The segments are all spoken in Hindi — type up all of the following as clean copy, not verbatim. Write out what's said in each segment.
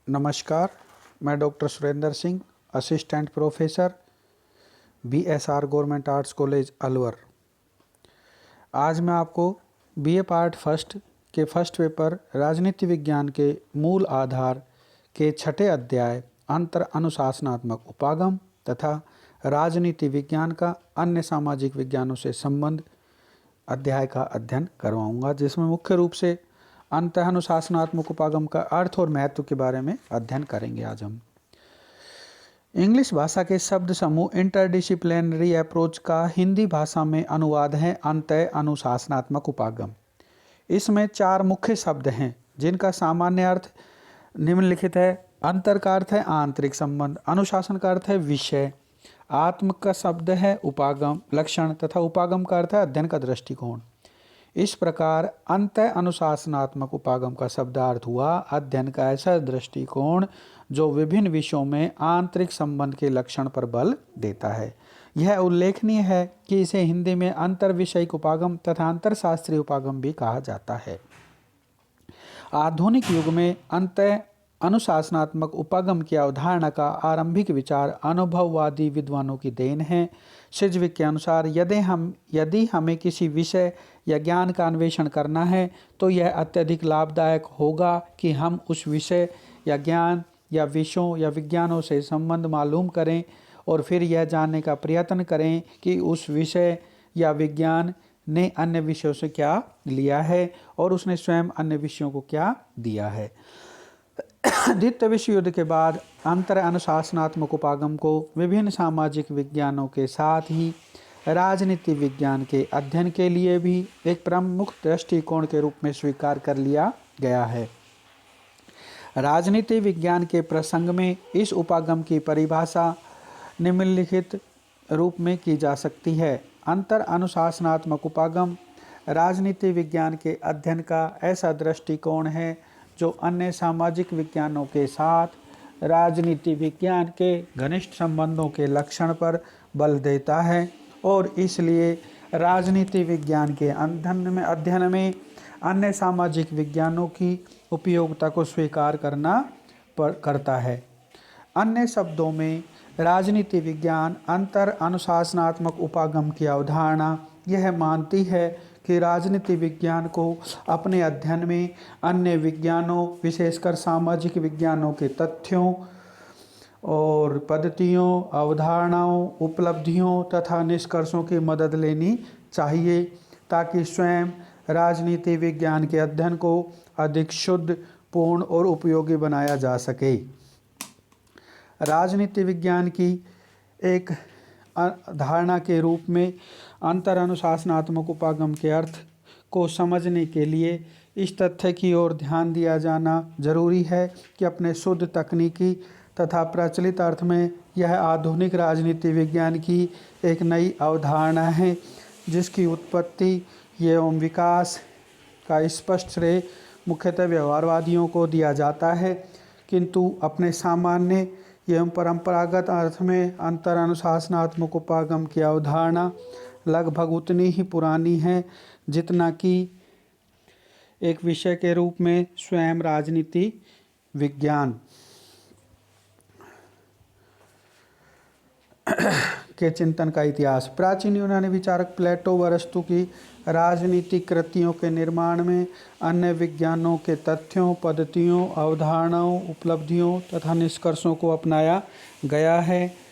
नमस्कार, मैं doctor Surendra Singh, assistant professor, BSR government arts college Alwar. आज मैं आपको बीए पार्ट फर्स्ट के फर्स्ट पेपर राजनीति विज्ञान के मूल आधार के छठे अध्याय अंतर अनुशासनात्मक उपागम तथा राजनीति विज्ञान का अन्य सामाजिक विज्ञानों से संबंध अध्याय का अध्ययन करवाऊंगा, जिसमें मुख्य रूप से अंतः अनुशासनात्मक उपागम का अर्थ और महत्व के बारे में अध्ययन करेंगे। आज हम इंग्लिश भाषा के शब्द समूह इंटरडिसिप्लिनरी अप्रोच का हिंदी भाषा में अनुवाद है अंतः अनुशासनात्मक उपागम। इसमें चार मुख्य शब्द हैं जिनका सामान्य अर्थ निम्नलिखित है। अंतर का अर्थ है आंतरिक संबंध, अनुशासन का अर्थ है विषय, आत्म का शब्द है उपागम लक्षण तथा उपागम का अर्थ है अध्ययन का दृष्टिकोण। इस प्रकार अंतः अनुशासनात्मक उपागम का शब्दार्थ हुआ अध्ययन का ऐसा दृष्टिकोण जो विभिन्न विषयों में आंतरिक संबंध के लक्षण पर बल देता है। यह उल्लेखनीय है कि इसे हिंदी में अंतर विषयिक उपागम तथा अंतर शास्त्रीय उपागम भी कहा जाता है। आधुनिक युग में अंतः अनुशासनात्मक उपागम की अवधारणा का आरंभिक विचार अनुभववादी विद्वानों की देन है। सिज्विक के अनुसार यदि हमें किसी विषय या ज्ञान का अन्वेषण करना है तो यह अत्यधिक लाभदायक होगा कि हम उस विषय या ज्ञान या विषयों या विज्ञानों से संबंध मालूम करें और फिर यह जानने का प्रयत्न करें कि उस विषय या विज्ञान ने अन्य विषयों से क्या लिया है और उसने स्वयं अन्य विषयों को क्या दिया है। द्वितीय विश्व युद्ध के बाद अंतर अनुशासनात्मक उपागम को विभिन्न सामाजिक विज्ञानों के साथ ही राजनीति विज्ञान के अध्ययन के लिए भी एक प्रमुख दृष्टिकोण के रूप में स्वीकार कर लिया गया है। राजनीति विज्ञान के प्रसंग में इस उपागम की परिभाषा निम्नलिखित रूप में की जा सकती है। अंतर अनुशासनात्मक उपागम राजनीति विज्ञान के अध्ययन का ऐसा दृष्टिकोण है जो अन्य सामाजिक विज्ञानों के साथ राजनीति विज्ञान के घनिष्ठ संबंधों के लक्षण पर बल देता है और इसलिए राजनीति विज्ञान के अध्ययन में अन्य सामाजिक विज्ञानों की उपयोगिता को स्वीकार करता है। अन्य शब्दों में राजनीति विज्ञान अंतर अनुशासनात्मक उपागम की अवधारणा यह मानती है कि राजनीति विज्ञान को अपने अध्ययन में अन्य विज्ञानों विशेषकर सामाजिक विज्ञानों के तथ्यों और पद्धतियों, अवधारणाओं, उपलब्धियों तथा निष्कर्षों की मदद लेनी चाहिए ताकि स्वयं राजनीति विज्ञान के अध्ययन को अधिक शुद्ध, पूर्ण और उपयोगी बनाया जा सके। राजनीति विज्ञान की एक धारणा के रूप में अंतर अनुशासनात्मक उपागम के अर्थ को समझने के लिए इस तथ्य की ओर ध्यान दिया जाना जरूरी है कि अपने शुद्ध तकनीकी तथा प्रचलित अर्थ में यह आधुनिक राजनीति विज्ञान की एक नई अवधारणा है जिसकी उत्पत्ति एवं विकास का स्पष्ट श्रेय मुख्यतः व्यवहारवादियों को दिया जाता है, किंतु अपने सामान्य एवं परंपरागत अर्थ में अंतर अनुशासनात्मक उपागम की अवधारणा लगभग उतनी ही पुरानी है जितना कि एक विषय के रूप में स्वयं राजनीति विज्ञान के चिंतन का इतिहास। प्राचीन यूनानी विचारक प्लेटो व अरस्तु की राजनीतिक कृतियों के निर्माण में अन्य विज्ञानों के तथ्यों, पद्धतियों, अवधारणाओं, उपलब्धियों तथा निष्कर्षों को अपनाया गया है।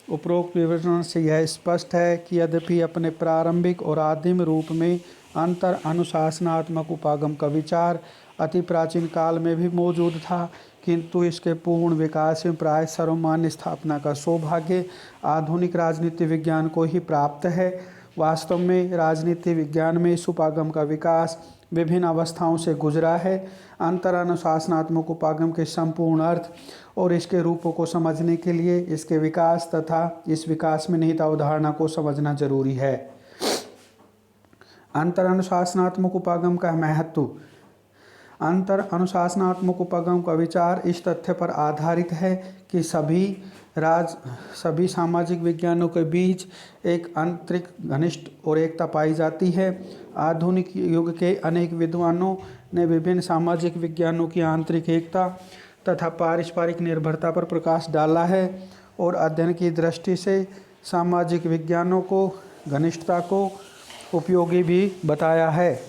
उपरोक्त विवरण से यह स्पष्ट है कि यद्यपि अपने प्रारंभिक और आदिम रूप में अंतर अनुशासनात्मक उपागम का विचार अति प्राचीन काल में भी मौजूद था, किंतु इसके पूर्ण विकास में प्राय सर्वमान्य स्थापना का सौभाग्य आधुनिक राजनीति विज्ञान को ही प्राप्त है। वास्तव में राजनीति विज्ञान में इस उपागम का विकास विभिन्न अवस्थाओं से गुजरा है। अंतर अनुशासनात्मक उपागम के संपूर्ण अर्थ और इसके रूपों को समझने के लिए इसके विकास तथा इस विकास में निहित अवधारणा को समझना जरूरी है। अंतर अनुशासनात्मक उपागम का महत्व। अंतर अनुशासनात्मक उपागम का विचार इस तथ्य पर आधारित है कि सभी सामाजिक विज्ञानों के बीच एक आंतरिक घनिष्ठ और एकता पाई जाती है। आधुनिक युग के अनेक विद्वानों ने विभिन्न सामाजिक विज्ञानों की आंतरिक एकता तथा पारस्परिक निर्भरता पर प्रकाश डाला है और अध्ययन की दृष्टि से सामाजिक विज्ञानों को घनिष्ठता को उपयोगी भी बताया है।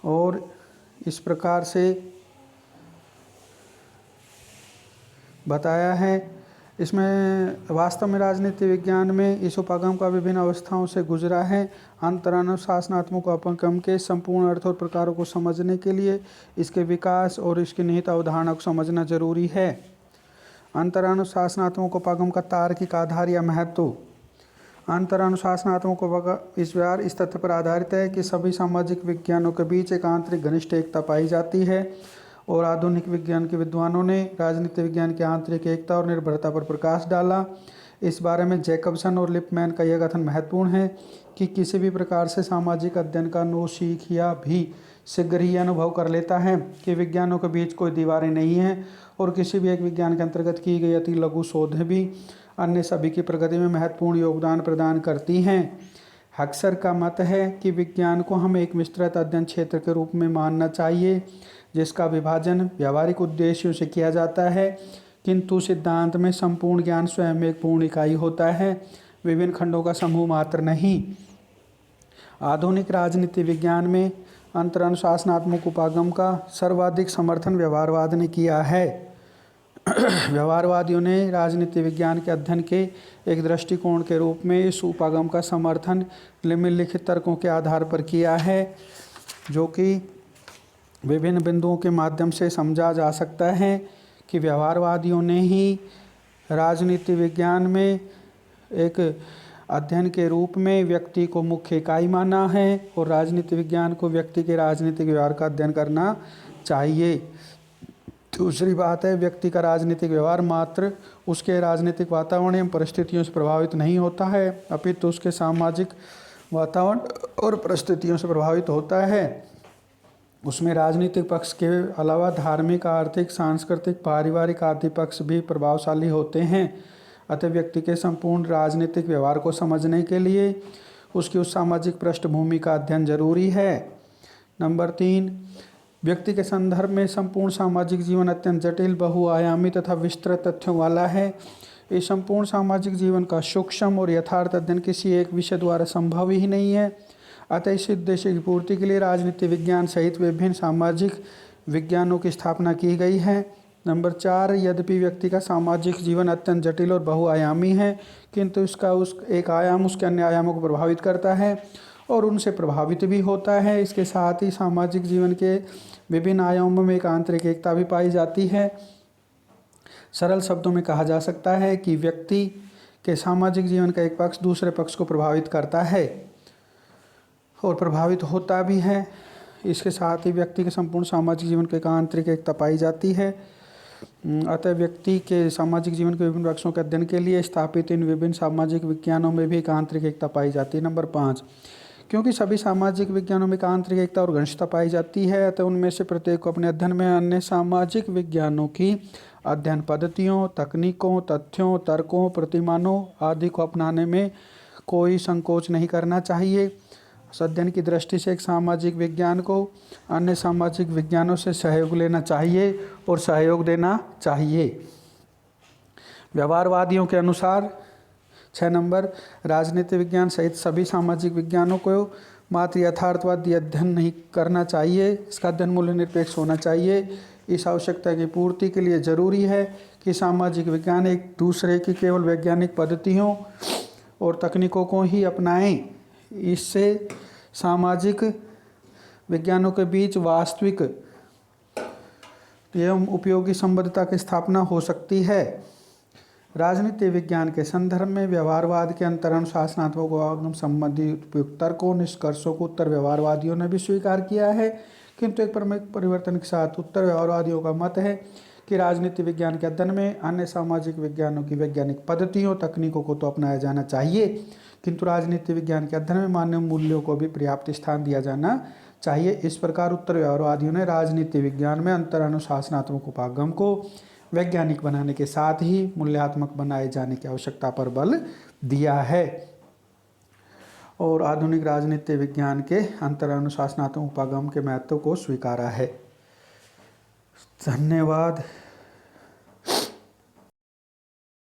और इस प्रकार से बताया है। इसमें वास्तव में राजनीति विज्ञान में इस उपागम का विभिन्न अवस्थाओं से गुजरा है। अंतरानुशासनात्मक उपागम के संपूर्ण अर्थ और प्रकारों को समझने के लिए इसके विकास और इसकी निहित अवधारणा को समझना जरूरी है। अंतरानुशासनात्मक उपागम का तार्किक आधार या महत्व। अंतरानुशासनात्मक उपागम इस व्यवहार इस तथ्य पर आधारित है कि सभी सामाजिक विज्ञानों के बीच एक आंतरिक घनिष्ठ एकता पाई जाती है और आधुनिक विज्ञान के विद्वानों ने राजनीति विज्ञान की आंतरिक एकता और निर्भरता पर प्रकाश डाला। इस बारे में जैकबसन और लिपमैन का यह कथन महत्वपूर्ण है कि किसी भी प्रकार से सामाजिक अध्ययन का नौसिखिया भी शीघ्र ही अनुभव कर लेता है कि विज्ञानों के बीच कोई दीवारें नहीं हैं और किसी भी एक विज्ञान के अंतर्गत की गई अति लघु शोधें भी अन्य सभी की प्रगति में महत्वपूर्ण योगदान प्रदान करती हैं। हक्सर का मत है कि विज्ञान को हमें एक विस्तृत अध्ययन क्षेत्र के रूप में मानना चाहिए जिसका विभाजन व्यावहारिक उद्देश्यों से किया जाता है, किंतु सिद्धांत में संपूर्ण ज्ञान स्वयं एक पूर्ण इकाई होता है, विभिन्न खंडों का समूह मात्र नहीं। आधुनिक राजनीति विज्ञान में अंतरानुशासनात्मक उपागम का सर्वाधिक समर्थन व्यवहारवाद ने किया है। व्यवहारवादियों ने राजनीति विज्ञान के अध्ययन के एक दृष्टिकोण के रूप में इस उपागम का समर्थन निम्नलिखित तर्कों के आधार पर किया है, जो कि विभिन्न बिंदुओं के माध्यम से समझा जा सकता है कि व्यवहारवादियों ने ही राजनीति विज्ञान में एक अध्ययन के रूप में व्यक्ति को मुख्य इकाई माना है और राजनीति विज्ञान को व्यक्ति के राजनीतिक व्यवहार का अध्ययन करना चाहिए। दूसरी बात है, व्यक्ति का राजनीतिक व्यवहार मात्र उसके राजनीतिक वातावरण एवं परिस्थितियों से प्रभावित नहीं होता है, अपितु उसके सामाजिक वातावरण और परिस्थितियों से प्रभावित होता है। उसमें राजनीतिक पक्ष के अलावा धार्मिक, आर्थिक, सांस्कृतिक, पारिवारिक आदि पक्ष भी प्रभावशाली होते हैं। अतः व्यक्ति के संपूर्ण राजनीतिक व्यवहार को समझने के लिए उसकी उस सामाजिक पृष्ठभूमि का अध्ययन जरूरी है। नंबर 3, व्यक्ति के संदर्भ में संपूर्ण सामाजिक जीवन अत्यंत जटिल, बहुआयामी तथा विस्तृत तथ्यों वाला है। इस संपूर्ण सामाजिक जीवन का सूक्ष्म और यथार्थ अध्ययन किसी एक विषय द्वारा संभव ही नहीं है। अतः इस उद्देश्य की पूर्ति के लिए राजनीति विज्ञान सहित विभिन्न सामाजिक विज्ञानों की स्थापना की गई है। नंबर 4, यद्यपि व्यक्ति का सामाजिक जीवन अत्यंत जटिल और बहुआयामी है, किंतु इसका एक आयाम उसके अन्य आयामों को प्रभावित करता है और उनसे प्रभावित भी होता है। इसके साथ ही सामाजिक जीवन के विभिन्न आयामों में एक आंतरिक एकता भी पाई जाती है। सरल शब्दों में कहा जा सकता है कि व्यक्ति के सामाजिक जीवन का एक पक्ष दूसरे पक्ष को प्रभावित करता है और प्रभावित होता भी है। इसके साथ ही व्यक्ति के संपूर्ण सामाजिक जीवन की एक आंतरिक एकता पाई जाती है। अतः व्यक्ति के सामाजिक जीवन के विभिन्न पक्षों के अध्ययन के लिए स्थापित इन विभिन्न सामाजिक विज्ञानों में भी एक आंतरिक एकता पाई जाती है। नंबर 5, क्योंकि सभी सामाजिक विज्ञानों में एक आंतरिक एकता और घनिष्ठता पाई जाती है, अतः उनमें से प्रत्येक को अपने अध्ययन में अन्य सामाजिक विज्ञानों की अध्ययन पद्धतियों, तकनीकों, तथ्यों, तर्कों, प्रतिमानों आदि को अपनाने में कोई संकोच नहीं करना चाहिए। अध्ययन की दृष्टि से एक सामाजिक विज्ञान को अन्य सामाजिक विज्ञानों से सहयोग लेना चाहिए और सहयोग देना चाहिए। व्यवहारवादियों के अनुसार 6 नंबर, राजनीति विज्ञान सहित सभी सामाजिक विज्ञानों को मात्र यथार्थवादी अध्ययन नहीं करना चाहिए, इसका अध्ययन मूल्य निरपेक्ष होना चाहिए। इस आवश्यकता की पूर्ति के लिए जरूरी है कि सामाजिक विज्ञान एक दूसरे की केवल वैज्ञानिक पद्धतियों और तकनीकों को ही अपनाएं। इससे सामाजिक विज्ञानों के बीच वास्तविक एवं उपयोगी संबद्धता की स्थापना हो सकती है। राजनीति विज्ञान के संदर्भ में व्यवहारवाद के अंतरानुशासनात्मक उपागम संबंधी उपयुक्त तर्कों निष्कर्षों को उत्तर व्यवहारवादियों ने भी स्वीकार किया है, किंतु एक प्रमुख परिवर्तन के साथ उत्तर व्यवहारवादियों का मत है कि राजनीति विज्ञान के अध्ययन में अन्य सामाजिक विज्ञानों की वैज्ञानिक पद्धतियों, तकनीकों को तो अपनाया जाना चाहिए, किंतु राजनीति विज्ञान के अध्ययन में मानवीय मूल्यों को भी पर्याप्त स्थान दिया जाना चाहिए। इस प्रकार उत्तर व्यवहारवादियों ने राजनीति विज्ञान में अंतरानुशासनात्मक उपागम को वैज्ञानिक बनाने के साथ ही मूल्यात्मक बनाए जाने की आवश्यकता पर बल दिया है। और आधुनिक राजनीति विज्ञान के अंतरानुशासनात्मक उपागम के महत्व को स्वीकारा है। धन्यवाद।